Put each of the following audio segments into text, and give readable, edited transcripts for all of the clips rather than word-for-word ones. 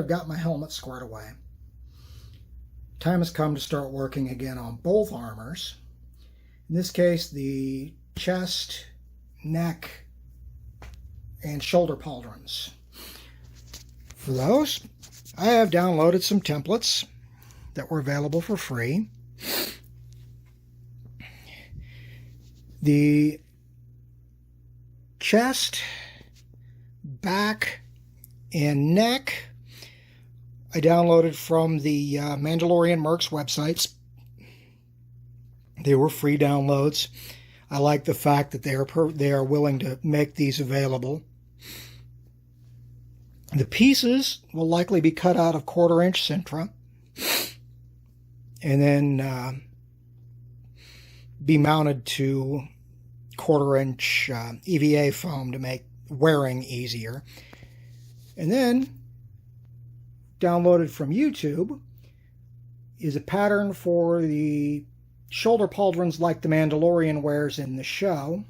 I've got my helmet squared away, time has come to start working again on both armors. In this case, the chest, neck, and shoulder pauldrons. For those, I have downloaded some templates that were available for free. The chest, back, and neck I downloaded from the Mandalorian Mercs websites. They were free downloads. I like the fact that they are willing to make these available. The pieces will likely be cut out of 1/4-inch Sintra and then be mounted to 1/4-inch EVA foam to make wearing easier. And then downloaded from YouTube is a pattern for the shoulder pauldrons like the Mandalorian wears in the show.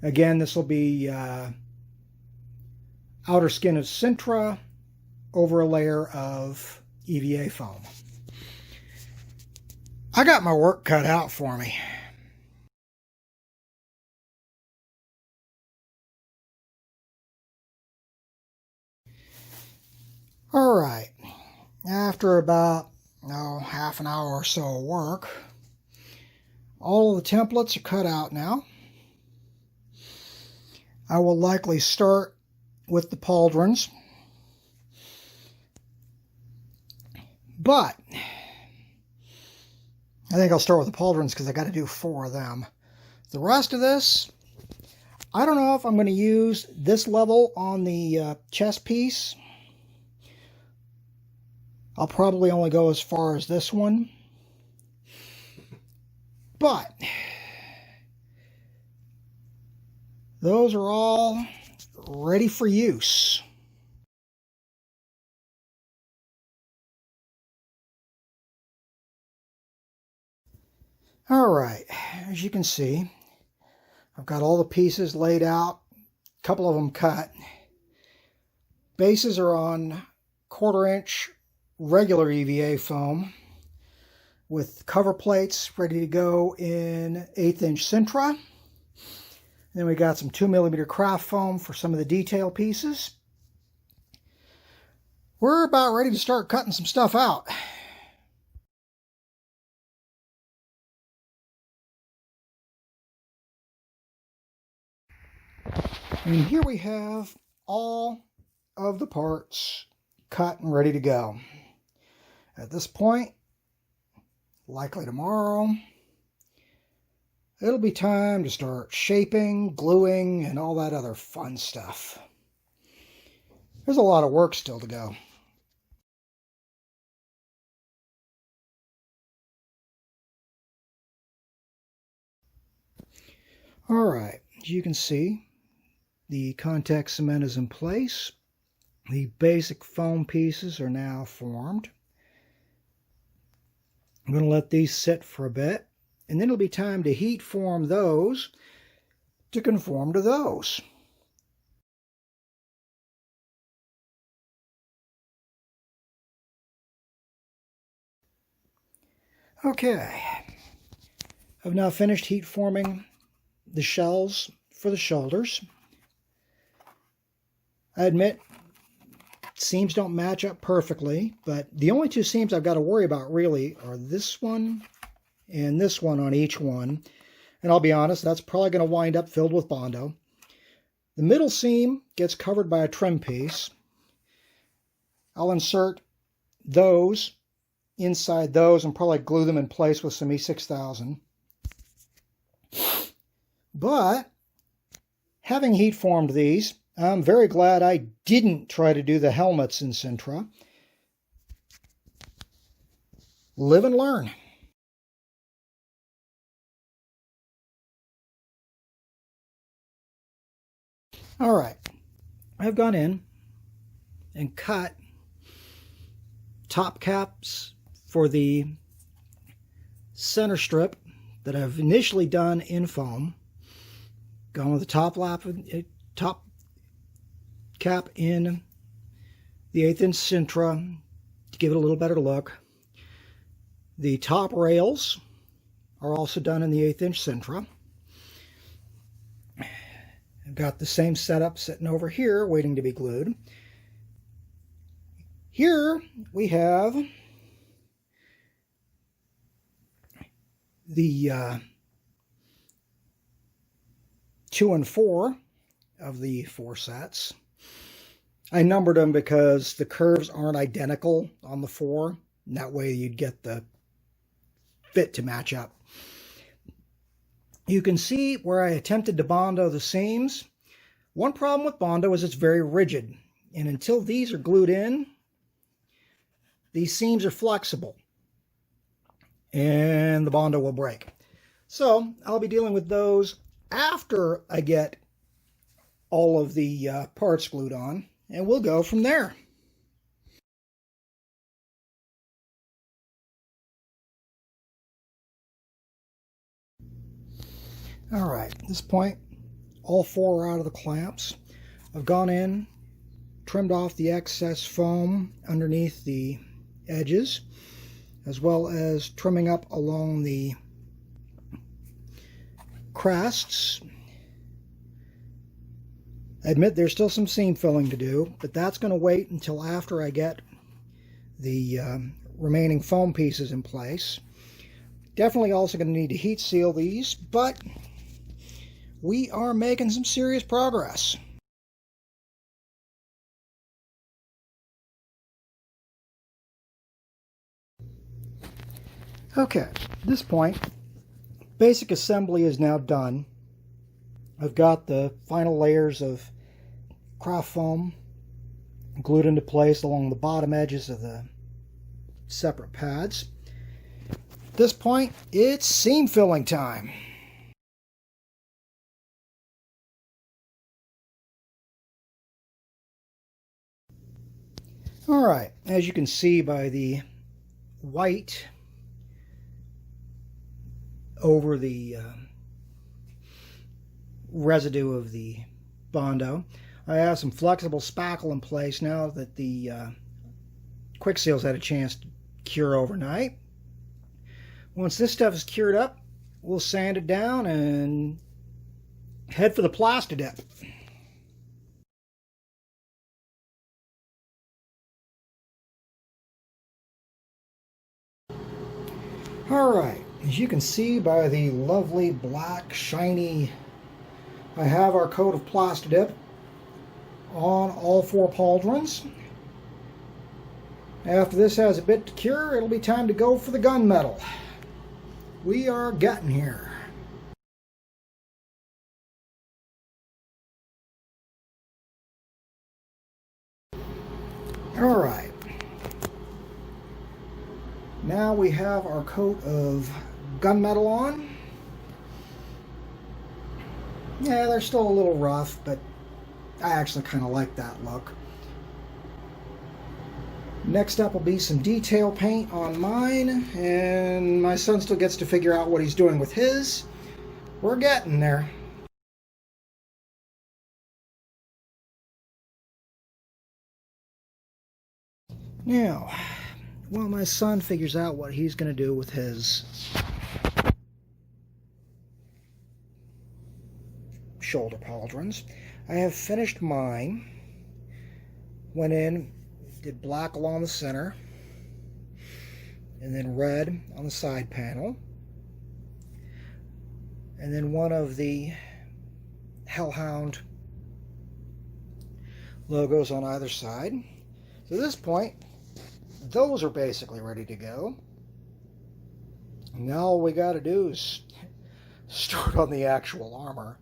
Again, this will be outer skin of Sintra over a layer of EVA foam. I got my work cut out for me. All right, after about half an hour or so of work, all of the templates are cut out now. I will likely start with the pauldrons, but I think I'll start with the pauldrons because I got to do 4 of them. The rest of this, I don't know if I'm going to use this level on the chest piece. I'll probably only go as far as this one. But those are all ready for use. All right, as you can see, I've got all the pieces laid out, a couple of them cut. Bases are on 1/4-inch regular EVA foam with cover plates ready to go in 1/8-inch Sintra. Then we got some 2mm craft foam for some of the detail pieces. We're about ready to start cutting some stuff out. And here we have all of the parts cut and ready to go. At this point, likely tomorrow, it'll be time to start shaping, gluing, and all that other fun stuff. There's a lot of work still to go. All right, as you can see, the contact cement is in place. The basic foam pieces are now formed. I'm going to let these sit for a bit, and then it'll be time to heat form those to conform to those. Okay, I've now finished heat forming the shells for the shoulders. I admit seams don't match up perfectly, but the only 2 seams I've got to worry about really are this one and this one on each one. And I'll be honest, that's probably going to wind up filled with Bondo. The middle seam gets covered by a trim piece. I'll insert those inside those and probably glue them in place with some E6000. But having heat formed these, I'm very glad I didn't try to do the helmets in Sintra. Live and learn. All right, I've gone in and cut top caps for the center strip that I've initially done in foam. Gone with the top cap in the 1/8" Sintra to give it a little better look. The top rails are also done in the 1/8" Sintra. I've got the same setup sitting over here waiting to be glued. Here we have the 2 and 4 of the 4 sets. I numbered them because the curves aren't identical on the 4, and that way you'd get the fit to match up. You can see where I attempted to Bondo the seams. One problem with Bondo is it's very rigid, and until these are glued in, these seams are flexible, and the Bondo will break. So I'll be dealing with those after I get all of the parts glued on, and we'll go from there. All right, at this point, all 4 are out of the clamps. I've gone in, trimmed off the excess foam underneath the edges, as well as trimming up along the crests. I admit there's still some seam filling to do, but that's going to wait until after I get the remaining foam pieces in place. Definitely also going to need to heat seal these, but we are making some serious progress. Okay, at this point, basic assembly is now done. I've got the final layers of craft foam glued into place along the bottom edges of the separate pads. At this point, it's seam filling time. All right, as you can see by the white over the residue of the Bondo, I have some flexible spackle in place now that the quick seals had a chance to cure overnight. Once this stuff is cured up, we'll sand it down and head for the Plastidip. Alright, as you can see by the lovely black shiny, I have our coat of Plastidip on all 4 pauldrons. After this has a bit to cure, it'll be time to go for the gunmetal. We are getting here. Alright. Now we have our coat of gunmetal on. Yeah, they're still a little rough, but I actually kind of like that look. Next up will be some detail paint on mine, and my son still gets to figure out what he's doing with his. We're getting there. Now, while my son figures out what he's going to do with his shoulder pauldrons, I have finished mine. Went in, did black along the center, and then red on the side panel, and then one of the Hellhound logos on either side. So at this point, those are basically ready to go. Now all we got to do is start on the actual armor.